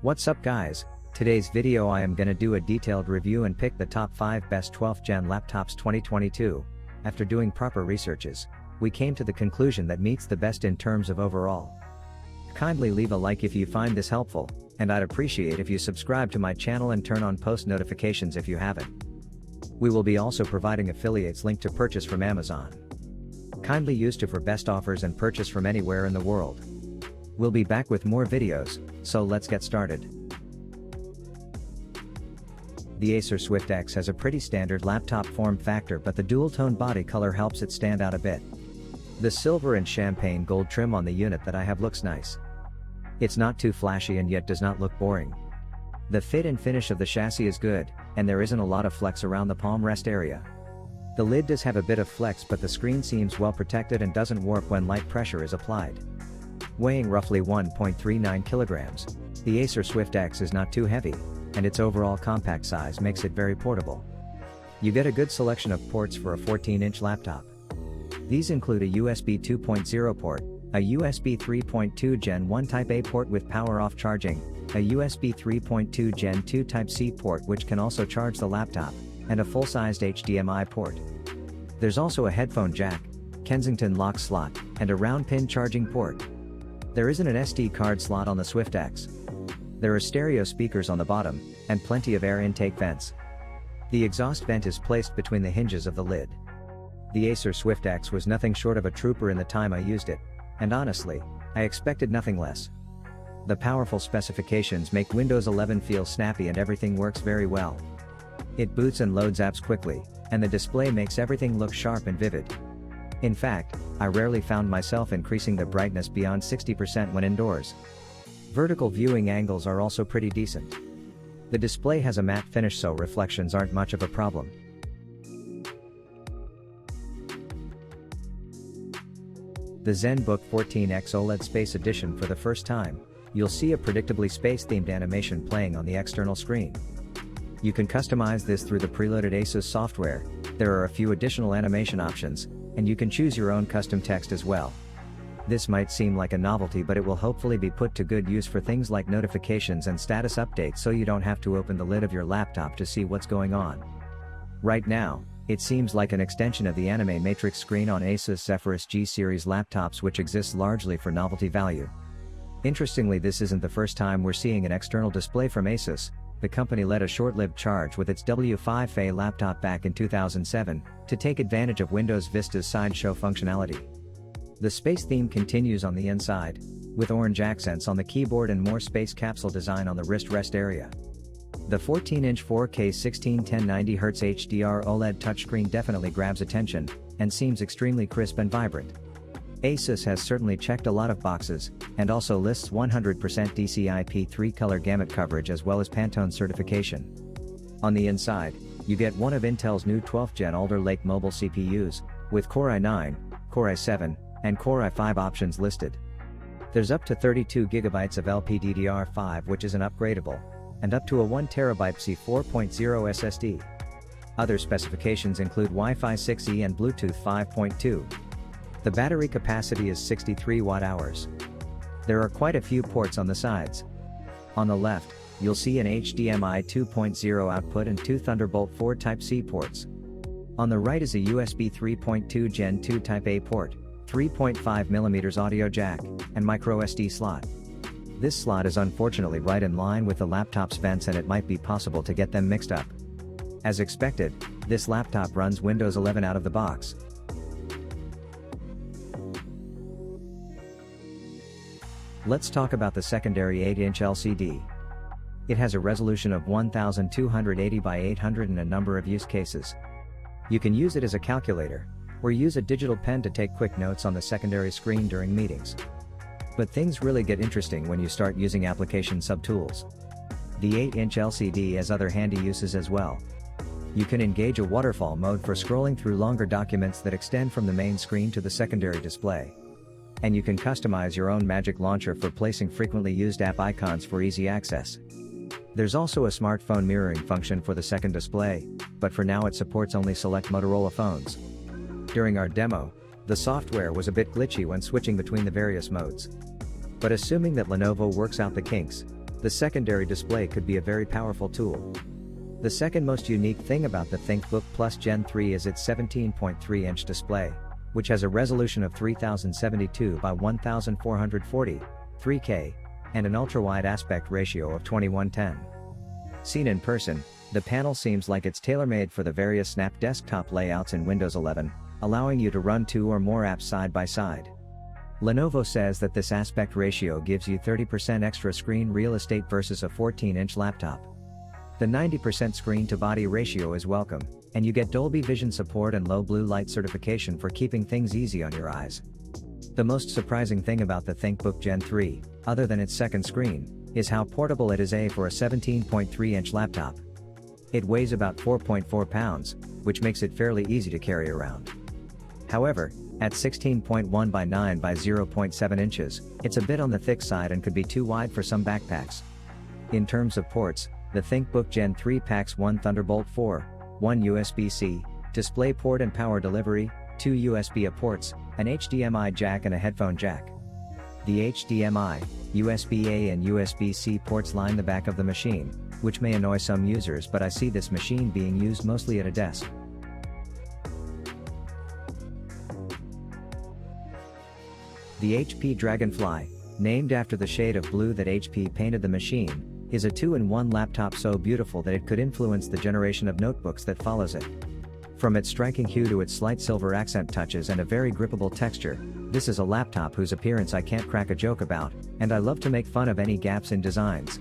What's up guys, today's video I am gonna do a detailed review and pick the top 5 best 12th gen laptops 2022. After doing proper researches, we came to the conclusion that meets the best in terms of overall. Kindly leave a like if you find this helpful, and I'd appreciate if you subscribe to my channel and turn on post notifications if you haven't. We will be also providing affiliates link to purchase from Amazon. Kindly use to for best offers and purchase from anywhere in the world. We'll be back with more videos, so let's get started. The Acer Swift X has a pretty standard laptop form factor, but the dual-tone body color helps it stand out a bit. The silver and champagne gold trim on the unit that I have looks nice. It's not too flashy and yet does not look boring. The fit and finish of the chassis is good, and there isn't a lot of flex around the palm rest area. The lid does have a bit of flex, but the screen seems well protected and doesn't warp when light pressure is applied. Weighing roughly 1.39 kilograms, the Acer Swift X is not too heavy, and its overall compact size makes it very portable. You get a good selection of ports for a 14-inch laptop. These include a USB 2.0 port, a USB 3.2 Gen 1 Type A port with power-off charging, a USB 3.2 Gen 2 Type-C port which can also charge the laptop, and a full-sized HDMI port. There's also a headphone jack, Kensington lock slot, and a round pin charging port. There isn't an SD card slot on the Swift X. There are stereo speakers on the bottom, and plenty of air intake vents. The exhaust vent is placed between the hinges of the lid. The Acer Swift X was nothing short of a trooper in the time I used it, and honestly, I expected nothing less. The powerful specifications make Windows 11 feel snappy and everything works very well. It boots and loads apps quickly, and the display makes everything look sharp and vivid. In fact, I rarely found myself increasing the brightness beyond 60% when indoors. Vertical viewing angles are also pretty decent. The display has a matte finish, so reflections aren't much of a problem. The ZENBOOK 14X OLED Space Edition. For the first time, you'll see a predictably space-themed animation playing on the external screen. You can customize this through the preloaded ASUS software. There are a few additional animation options, and you can choose your own custom text as well. This might seem like a novelty, but it will hopefully be put to good use for things like notifications and status updates, so you don't have to open the lid of your laptop to see what's going on. Right now, it seems like an extension of the anime matrix screen on ASUS Zephyrus G series laptops, which exists largely for novelty value. Interestingly, this isn't the first time we're seeing an external display from ASUS. The company led a short-lived charge with its W5A laptop back in 2007, to take advantage of Windows Vista's sideshow functionality. The space theme continues on the inside, with orange accents on the keyboard and more space capsule design on the wrist rest area. The 14-inch 4K 16:1090 Hz HDR OLED touchscreen definitely grabs attention, and seems extremely crisp and vibrant. ASUS has certainly checked a lot of boxes, and also lists 100% DCI-P3 color gamut coverage as well as Pantone certification. On the inside, you get one of Intel's new 12th gen Alder Lake mobile CPUs, with Core i9, Core i7, and Core i5 options listed. There's up to 32 GB of LPDDR4, which is an upgradable, and up to a 1TB C4.0 SSD. Other specifications include Wi-Fi 6E and Bluetooth 5.2. The battery capacity is 63 watt-hours. There are quite a few ports on the sides. On the left, you'll see an HDMI 2.0 output and 2 Thunderbolt 4 Type-C ports. On the right is a USB 3.2 Gen 2 Type A port, 3.5mm audio jack, and microSD slot. This slot is unfortunately right in line with the laptop's vents, and it might be possible to get them mixed up. As expected, this laptop runs Windows 11 out of the box. Let's talk about the secondary 8-inch LCD. It has a resolution of 1280 by 800 and a number of use cases. You can use it as a calculator, or use a digital pen to take quick notes on the secondary screen during meetings. But things really get interesting when you start using application subtools. The 8-inch LCD has other handy uses as well. You can engage a waterfall mode for scrolling through longer documents that extend from the main screen to the secondary display. And you can customize your own Magic Launcher for placing frequently used app icons for easy access. There's also a smartphone mirroring function for the second display, but for now it supports only select Motorola phones. During our demo, the software was a bit glitchy when switching between the various modes. But assuming that Lenovo works out the kinks, the secondary display could be a very powerful tool. The second most unique thing about the ThinkBook Plus Gen 3 is its 17.3-inch display, which has a resolution of 3072 by 1440, 3K, and an ultra-wide aspect ratio of 21:10. Seen in person, the panel seems like it's tailor-made for the various Snap desktop layouts in Windows 11, allowing you to run 2 or more apps side by side. Lenovo says that this aspect ratio gives you 30% extra screen real estate versus a 14-inch laptop. The 90% screen-to-body ratio is welcome, and you get Dolby Vision support and low blue light certification for keeping things easy on your eyes. The most surprising thing about the ThinkBook Gen 3, other than its second screen, is how portable it is for a 17.3-inch laptop. It weighs about 4.4 pounds, which makes it fairly easy to carry around. However, at 16.1 by 9 by 0.7 inches, it's a bit on the thick side and could be too wide for some backpacks. In terms of ports, the ThinkBook Gen 3 packs one Thunderbolt 4, one USB-C, DisplayPort and power delivery, 2 USB-A ports, an HDMI jack and a headphone jack. The HDMI, USB-A and USB-C ports line the back of the machine, which may annoy some users, but I see this machine being used mostly at a desk. The HP Dragonfly, named after the shade of blue that HP painted the machine, is a 2-in-1 laptop so beautiful that it could influence the generation of notebooks that follows it. From its striking hue to its slight silver accent touches and a very grippable texture, this is a laptop whose appearance I can't crack a joke about, and I love to make fun of any gaps in designs.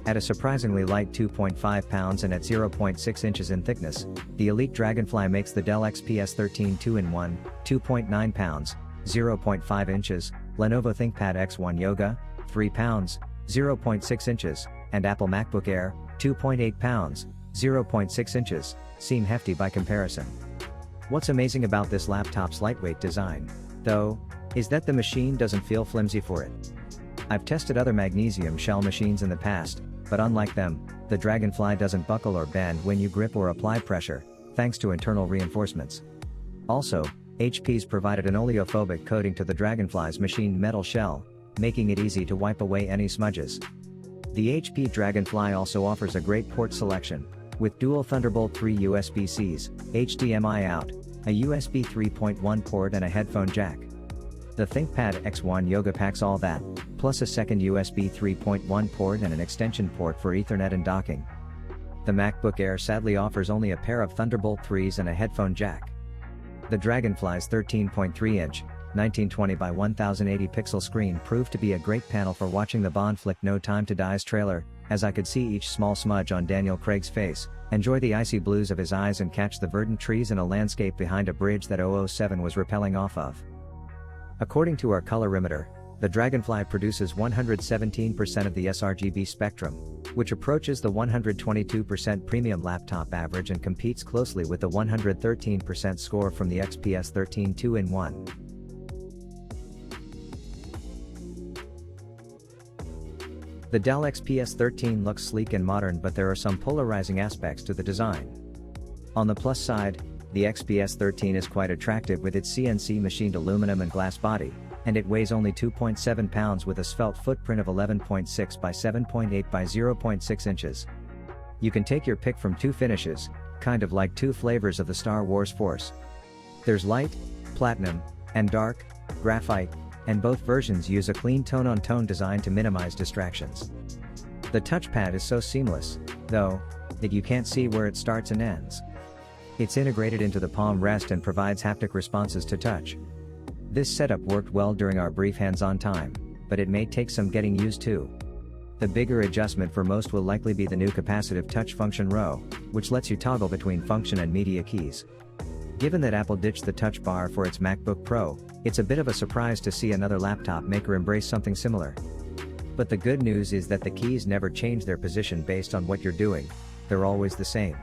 At a surprisingly light 2.5 pounds and at 0.6 inches in thickness, the Elite Dragonfly makes the Dell XPS 13 2-in-1, 2.9 pounds, 0.5 inches, Lenovo ThinkPad X1 Yoga, 3 pounds, 0.6 inches, and Apple MacBook Air, 2.8 pounds, 0.6 inches, seem hefty by comparison. What's amazing about this laptop's lightweight design, though, is that the machine doesn't feel flimsy for it. I've tested other magnesium shell machines in the past, but unlike them, the Dragonfly doesn't buckle or bend when you grip or apply pressure, thanks to internal reinforcements. Also, HP's provided an oleophobic coating to the Dragonfly's machined metal shell, making it easy to wipe away any smudges. The HP Dragonfly also offers a great port selection, with dual Thunderbolt 3 USB-Cs, HDMI out, a USB 3.1 port and a headphone jack. The ThinkPad X1 Yoga packs all that, plus a second USB 3.1 port and an extension port for Ethernet and docking. The MacBook Air sadly offers only a pair of Thunderbolt 3s and a headphone jack. The Dragonfly's 13.3-inch, 1920 by 1080 pixel screen proved to be a great panel for watching the Bond flick No Time to Die's trailer, as I could see each small smudge on Daniel Craig's face, enjoy the icy blues of his eyes and catch the verdant trees in a landscape behind a bridge that 007 was rappelling off of. According to our colorimeter, the Dragonfly produces 117% of the sRGB spectrum, which approaches the 122% premium laptop average and competes closely with the 113% score from the XPS 13 2-in-1. The Dell XPS 13 looks sleek and modern, but there are some polarizing aspects to the design. On the plus side, the XPS 13 is quite attractive with its CNC machined aluminum and glass body, and it weighs only 2.7 pounds with a svelte footprint of 11.6 by 7.8 by 0.6 inches. You can take your pick from 2 finishes, kind of like 2 flavors of the Star Wars Force. There's light, platinum, and dark, graphite, and both versions use a clean tone-on-tone design to minimize distractions. The touchpad is so seamless, though, that you can't see where it starts and ends. It's integrated into the palm rest and provides haptic responses to touch. This setup worked well during our brief hands-on time, but it may take some getting used to. The bigger adjustment for most will likely be the new capacitive touch function row, which lets you toggle between function and media keys. Given that Apple ditched the touch bar for its MacBook Pro, it's a bit of a surprise to see another laptop maker embrace something similar. But the good news is that the keys never change their position based on what you're doing, they're always the same.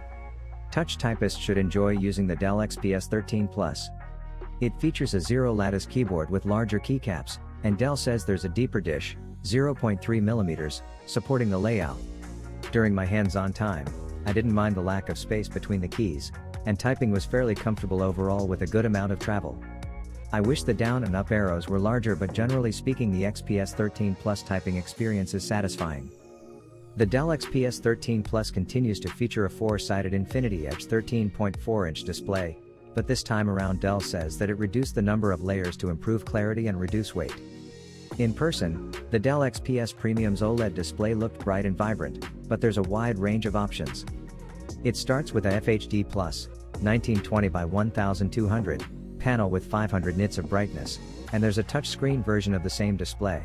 Touch typists should enjoy using the Dell XPS 13 Plus. It features a zero-lattice keyboard with larger keycaps, and Dell says there's a deeper dish, 0.3mm, supporting the layout. During my hands-on time, I didn't mind the lack of space between the keys, and typing was fairly comfortable overall with a good amount of travel. I wish the down and up arrows were larger, but generally speaking the XPS 13 Plus typing experience is satisfying. The Dell XPS 13 Plus continues to feature a 4-sided Infinity Edge 13.4-inch display, but this time around Dell says that it reduced the number of layers to improve clarity and reduce weight. In person, the Dell XPS Premium's OLED display looked bright and vibrant, but there's a wide range of options. It starts with a FHD Plus, 1920 by 1200, panel with 500 nits of brightness, and there's a touchscreen version of the same display,